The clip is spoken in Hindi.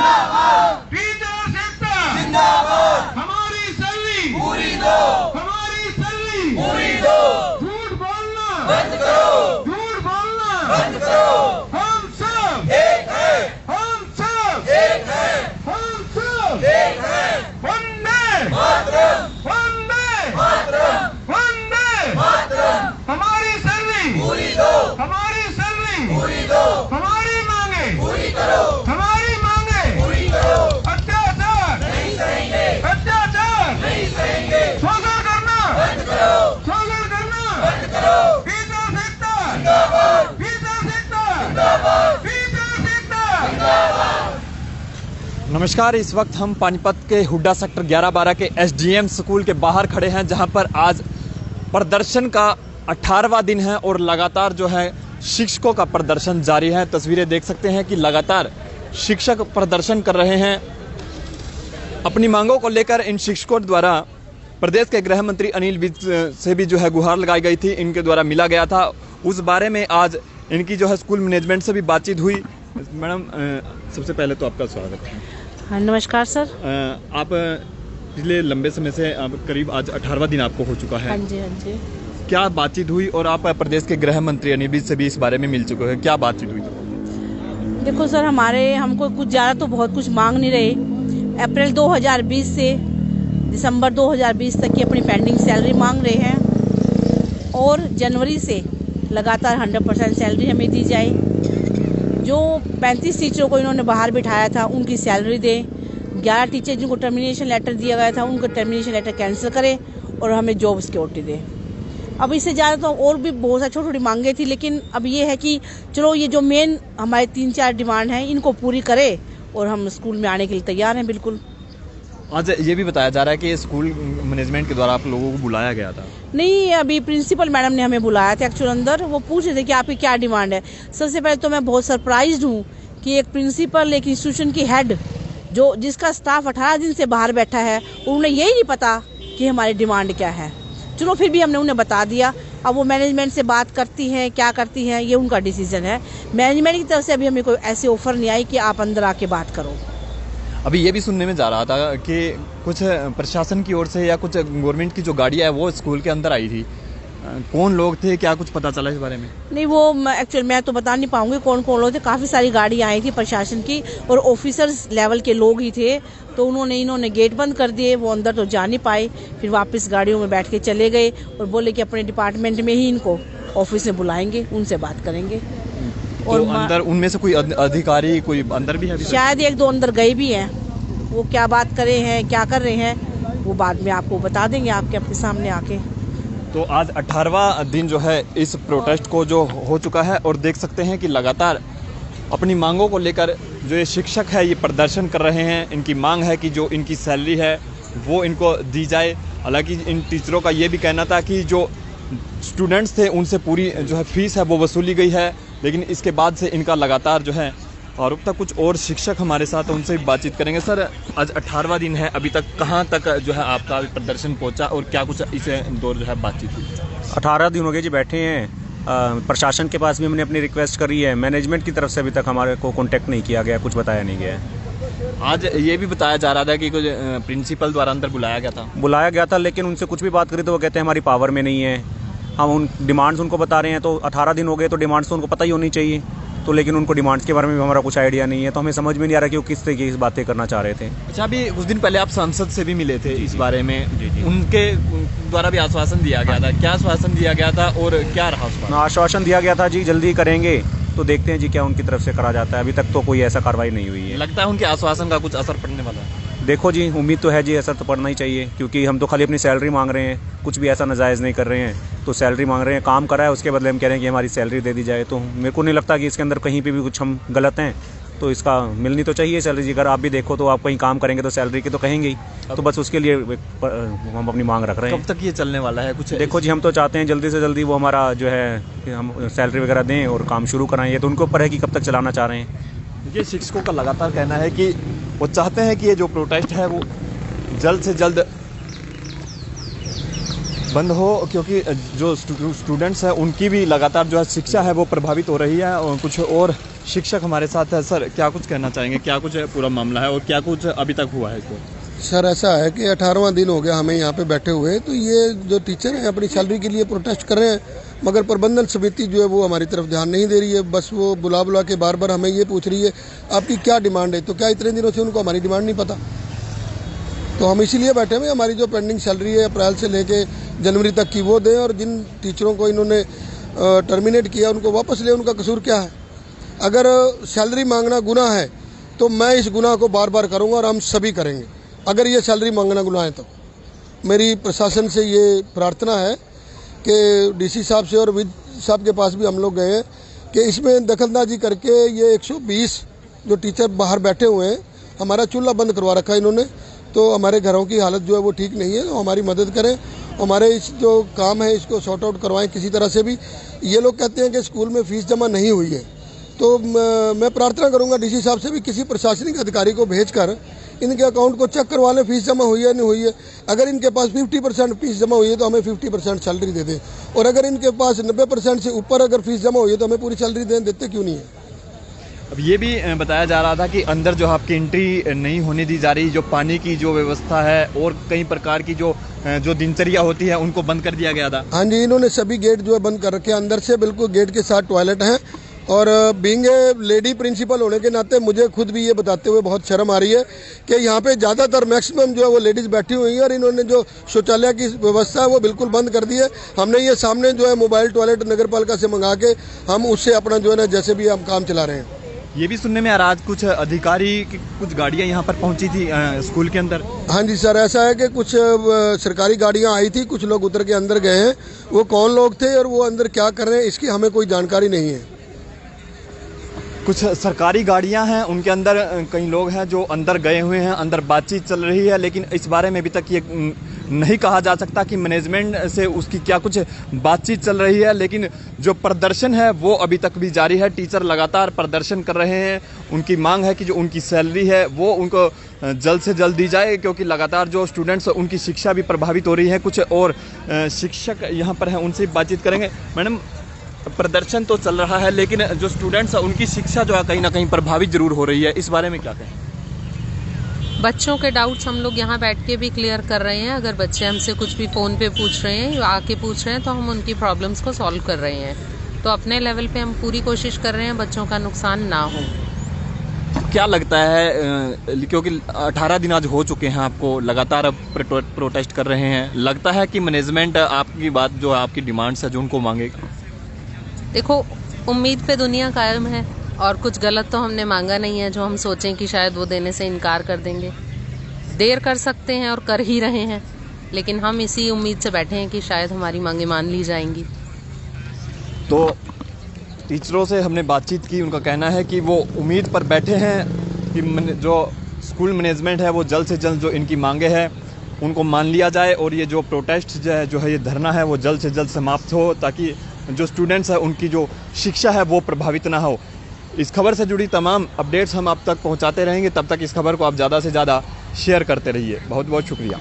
टीचर सेक्टर जिंदाबाद, हमारी सैलरी पूरी दो, हमारी सैलरी पूरी दो, झूठ बोलना बंद करो, झूठ बोलना बंद करो, हम सब एक है, हम सब एक है, हम सब एक है, वंदे मातरम, वंदे मातरम, वंदे मातरम, हमारी सैलरी पूरी दो, हमारी सैलरी पूरी दो, हमारी मांगे पूरी करो, हमारी मांगे पूरी करो, अत्याचार नहीं सहेंगे, अत्याचार नहीं सहेंगे, शोषण करना बंद करो, शोषण करना बंद करो, टीचर सेक्टर जिंदाबाद, टीचर सेक्टर जिंदाबाद, टीचर सेक्टर जिंदाबाद। नमस्कार, इस वक्त हम पानीपत के हुड्डा सेक्टर 11-12 के एसडीएम स्कूल के बाहर खड़े हैं, जहां पर आज प्रदर्शन का 18वां दिन है और लगातार जो है शिक्षकों का प्रदर्शन जारी है। तस्वीरें देख सकते हैं कि लगातार शिक्षक प्रदर्शन कर रहे हैं। अपनी मांगों को लेकर इन शिक्षकों द्वारा प्रदेश के गृह मंत्री अनिल विज से भी जो है गुहार लगाई गई थी, इनके द्वारा मिला गया था। उस बारे में आज इनकी जो है स्कूल मैनेजमेंट से भी बातचीत हुई। मैडम, सबसे पहले तो आपका स्वागत है। हाँ, नमस्कार सर। आप पिछले लंबे समय से आप करीब आज 18वां दिन आपको हो चुका है। हाँ जी, हाँ जी। क्या बातचीत हुई और आप प्रदेश के गृह मंत्री अनिल विज से भी इस बारे में मिल चुके हैं, क्या बातचीत हुई? देखो सर, हमको कुछ ज़्यादा तो बहुत कुछ मांग नहीं रहे। अप्रैल 2020 से दिसंबर 2020 तक की अपनी पेंडिंग सैलरी मांग रहे हैं और जनवरी से लगातार 100% सैलरी हमें दी जाए। जो 35 टीचरों को इन्होंने बाहर बिठाया था उनकी सैलरी दें। 11 टीचर जिनको टर्मिनेशन लेटर दिया गया था उनको टर्मिनेशन लेटर कैंसिल करें और हमें जॉब सिक्योरिटी दें। अब इससे ज़्यादा तो और भी बहुत सारी छोटी छोटी मांगे थी, लेकिन अब ये है कि चलो ये जो मेन हमारे 3-4 डिमांड हैं इनको पूरी करें और हम स्कूल में आने के लिए तैयार हैं। बिल्कुल। आज ये भी बताया जा रहा है कि स्कूल मैनेजमेंट के द्वारा आप लोगों को बुलाया गया था। नहीं, अभी प्रिंसिपल मैडम ने हमें बुलाया था एक्चुअल अंदर। वो पूछ रहे थे कि आपकी क्या डिमांड है। सबसे पहले तो मैं बहुत सरप्राइज्ड हूँ कि एक प्रिंसिपल, एक इंस्टीट्यूशन की हेड जो जिसका स्टाफ 18 दिन से बाहर बैठा है, उन्हें यही नहीं पता कि हमारी डिमांड क्या है। चलो फिर भी हमने उन्हें बता दिया। अब वो मैनेजमेंट से बात करती हैं, क्या करती हैं, ये उनका डिसीजन है। मैनेजमेंट की तरफ से अभी हमें कोई ऐसे ऑफर नहीं आई कि आप अंदर आके बात करो। अभी ये भी सुनने में जा रहा था कि कुछ प्रशासन की ओर से या कुछ गवर्नमेंट की जो गाड़ियाँ है वो स्कूल के अंदर आई थी। कौन लोग थे, क्या कुछ पता चला इस बारे में? नहीं, वो एक्चुअली मैं तो बता नहीं पाऊंगी कौन कौन लोग थे। काफ़ी सारी गाड़ियाँ आई थी प्रशासन की और ऑफिसर्स लेवल के लोग ही थे। तो इन्होंने गेट बंद कर दिए, वो अंदर तो जा नहीं पाए। फिर वापस गाड़ियों में बैठ के चले गए और बोले कि अपने डिपार्टमेंट में ही इनको ऑफिस में बुलाएंगे, उनसे बात करेंगे। और अंदर उनमें से कोई अधिकारी कोई अंदर भी है? शायद 1-2 अंदर गए भी हैं। वो क्या बात करे हैं, क्या कर रहे हैं, वो बाद में आपको बता देंगे आपके सामने आके। तो आज 18वां दिन जो है इस प्रोटेस्ट को जो हो चुका है और देख सकते हैं कि लगातार अपनी मांगों को लेकर जो ये शिक्षक है ये प्रदर्शन कर रहे हैं। इनकी मांग है कि जो इनकी सैलरी है वो इनको दी जाए। हालांकि इन टीचरों का ये भी कहना था कि जो स्टूडेंट्स थे उनसे पूरी जो है फीस है वो वसूली गई है, लेकिन इसके बाद से इनका लगातार जो है आरोप था। कुछ और शिक्षक हमारे साथ हैं, उनसे भी बातचीत करेंगे। सर, आज 18वां दिन है, अभी तक कहाँ तक जो है आपका प्रदर्शन पहुंचा और क्या कुछ इसे दौर जो है बातचीत हुई? 18 दिन हो गए जी बैठे हैं। प्रशासन के पास भी हमने अपनी रिक्वेस्ट करी है। मैनेजमेंट की तरफ से अभी तक हमारे को कांटेक्ट नहीं किया गया, कुछ बताया नहीं गया है। आज ये भी बताया जा रहा था कि कुछ प्रिंसिपल द्वारा अंदर बुलाया गया था, लेकिन उनसे कुछ भी बात करी तो वो कहते हैं हमारी पावर में नहीं है। हम उन डिमांड्स उनको बता रहे हैं, तो 18 दिन हो गए तो डिमांड्स तो उनको पता ही होनी चाहिए। तो लेकिन उनको डिमांड्स के बारे में भी हमारा कुछ आइडिया नहीं है, तो हमें समझ में नहीं आ रहा कि वो किस तरीके की बातें करना चाह रहे थे। अच्छा, अभी कुछ दिन पहले आप सांसद से भी मिले थे इस बारे में। जी। उनके द्वारा भी आश्वासन दिया गया था। क्या आश्वासन दिया गया था और क्या रहा? आश्वासन दिया गया था जी जल्दी करेंगे, तो देखते हैं जी क्या उनकी तरफ से करा जाता है। अभी तक तो कोई ऐसा कार्रवाई नहीं हुई है। लगता है उनके आश्वासन का कुछ असर पड़ने वाला है? देखो जी, उम्मीद तो है जी, असर तो पड़ना ही चाहिए, क्योंकि हम तो खाली अपनी सैलरी मांग रहे हैं, कुछ भी ऐसा नाजायज़ नहीं कर रहे हैं। तो सैलरी मांग रहे हैं, काम करा है, उसके बदले हम कह रहे हैं कि हमारी सैलरी दे दी जाए। तो मेरे को नहीं लगता कि इसके अंदर कहीं पे भी कुछ हम गलत हैं, तो इसका मिलनी तो चाहिए सैलरी जी। अगर आप भी देखो तो आप कहीं काम करेंगे तो सैलरी की तो कहेंगे ही, तो बस उसके लिए हम अपनी मांग रख रहे हैं। कब तक ये चलने वाला है कुछ? देखो जी, हम तो चाहते हैं जल्दी से जल्दी वो हमारा जो है हम सैलरी वगैरह दें और काम शुरू कराएं। ये तो उनके ऊपर है कि कब तक चलाना चाह रहे हैं। ये शिक्षकों का लगातार कहना है कि वो चाहते हैं कि ये जो प्रोटेस्ट है वो जल्द से जल्द बंद हो, क्योंकि जो स्टूडेंट्स हैं उनकी भी लगातार जो है शिक्षा है वो प्रभावित हो रही है। और कुछ और शिक्षक हमारे साथ है। सर, क्या कुछ कहना चाहेंगे, क्या कुछ पूरा मामला है और क्या कुछ अभी तक हुआ है इसको? सर, ऐसा है कि 18वां दिन हो गया हमें यहाँ पे बैठे हुए, तो ये जो टीचर हैं अपनी सैलरी के लिए प्रोटेस्ट कर रहे हैं, मगर प्रबंधन समिति जो है वो हमारी तरफ ध्यान नहीं दे रही है। बस वो बुला बुला के बार बार हमें ये पूछ रही है आपकी क्या डिमांड है, तो क्या इतने दिनों से उनको हमारी डिमांड नहीं पता? तो हम इसीलिए बैठे हुए, हमारी जो पेंडिंग सैलरी है अप्रैल से लेके जनवरी तक की वो दें, और जिन टीचरों को इन्होंने टर्मिनेट किया उनको वापस ले। उनका कसूर क्या है? अगर सैलरी मांगना गुनाह है तो मैं इस गुनाह को बार बार करूँगा और हम सभी करेंगे, अगर ये सैलरी मांगना गुनाह है तो। मेरी प्रशासन से ये प्रार्थना है कि डीसी साहब से और विद साहब के पास भी हम लोग गए हैं कि इसमें दखलंदाजी करके ये 120 जो टीचर बाहर बैठे हुए हैं, हमारा चूल्हा बंद करवा रखा है इन्होंने, तो हमारे घरों की हालत जो है वो ठीक नहीं है, तो हमारी मदद करें, हमारे इस जो काम है इसको सॉर्ट आउट करवाएं किसी तरह से भी। ये लोग कहते हैं कि स्कूल में फ़ीस जमा नहीं हुई है, तो मैं प्रार्थना करूंगा डीसी साहब से भी किसी प्रशासनिक अधिकारी को भेजकर इनके अकाउंट को चेक करवा लें फीस जमा हुई है नहीं हुई है। अगर इनके पास 50% फीस जमा हुई है तो हमें 50% सैलरी दे दें, और अगर इनके पास 90% से ऊपर अगर फीस जमा हुई है तो हमें पूरी सैलरी देते क्यों नहीं है? अब ये भी बताया जा रहा था कि अंदर जो आपकी एंट्री नहीं होने दी जा रही, जो पानी की जो व्यवस्था है और कई प्रकार की जो दिनचर्या होती है उनको बंद कर दिया गया था। हाँ जी, इन्होंने सभी गेट जो है बंद कर रखे हैं, अंदर से बिल्कुल गेट के साथ टॉयलेट हैं। और बीइंग ए लेडी प्रिंसिपल होने के नाते मुझे खुद भी ये बताते हुए बहुत शर्म आ रही है कि यहाँ पे ज़्यादातर मैक्सिमम जो है वो लेडीज़ बैठी हुई हैं, और इन्होंने जो शौचालय की व्यवस्था है वो बिल्कुल बंद कर दी है। हमने ये सामने जो है मोबाइल टॉयलेट नगर पालिका से मंगा के हम उससे अपना जो है ना जैसे भी हम काम चला रहे हैं। ये भी सुनने में आ रहा आज कुछ अधिकारी की कुछ गाड़ियाँ यहाँ पर पहुँची थी स्कूल के अंदर। हाँ जी सर, ऐसा है कि कुछ सरकारी गाड़ियाँ आई थी, कुछ लोग उतर के अंदर गए हैं। वो कौन लोग थे और वो अंदर क्या कर रहे हैं इसकी हमें कोई जानकारी नहीं है। कुछ सरकारी गाड़ियां हैं, उनके अंदर कई लोग हैं जो अंदर गए हुए हैं, अंदर बातचीत चल रही है, लेकिन इस बारे में अभी तक ये नहीं कहा जा सकता कि मैनेजमेंट से उसकी क्या कुछ बातचीत चल रही है। लेकिन जो प्रदर्शन है वो अभी तक भी जारी है। टीचर लगातार प्रदर्शन कर रहे हैं। उनकी मांग है कि जो उनकी सैलरी है वो उनको जल्द से जल्द दी जाए, क्योंकि लगातार जो स्टूडेंट्स उनकी शिक्षा भी प्रभावित हो रही है। कुछ और शिक्षक यहाँ पर हैं, उनसे बातचीत करेंगे। मैडम, प्रदर्शन तो चल रहा है लेकिन जो स्टूडेंट्स हैं उनकी शिक्षा जो है कहीं ना कहीं प्रभावित जरूर हो रही है, इस बारे में क्या कहें? बच्चों के डाउट्स हम लोग यहाँ बैठ के भी क्लियर कर रहे हैं। अगर बच्चे हमसे कुछ भी फ़ोन पे पूछ रहे हैं या आके पूछ रहे हैं तो हम उनकी प्रॉब्लम्स को सॉल्व कर रहे हैं। तो अपने लेवल पे हम पूरी कोशिश कर रहे हैं बच्चों का नुकसान ना हो। क्या लगता है, क्योंकि 18 दिन आज हो चुके हैं, आपको लगातार अब प्रोटेस्ट कर रहे हैं, लगता है कि मैनेजमेंट आपकी बात जो आपकी डिमांड्स है जो उनको मांगेगा? देखो, उम्मीद पे दुनिया कायम है, और कुछ गलत तो हमने मांगा नहीं है जो हम सोचें कि शायद वो देने से इनकार कर देंगे। देर कर सकते हैं और कर ही रहे हैं, लेकिन हम इसी उम्मीद से बैठे हैं कि शायद हमारी मांगे मान ली जाएंगी। तो टीचरों से हमने बातचीत की, उनका कहना है कि वो उम्मीद पर बैठे हैं कि जो स्कूल मैनेजमेंट है वो जल्द से जल्द जो इनकी मांगे हैं उनको मान लिया जाए, और ये जो प्रोटेस्ट जो है ये धरना है वो जल्द से जल्द समाप्त हो, ताकि जो स्टूडेंट्स हैं उनकी जो शिक्षा है वो प्रभावित ना हो। इस खबर से जुड़ी तमाम अपडेट्स हम आप तक पहुंचाते रहेंगे। तब तक इस खबर को आप ज़्यादा से ज़्यादा शेयर करते रहिए। बहुत बहुत शुक्रिया।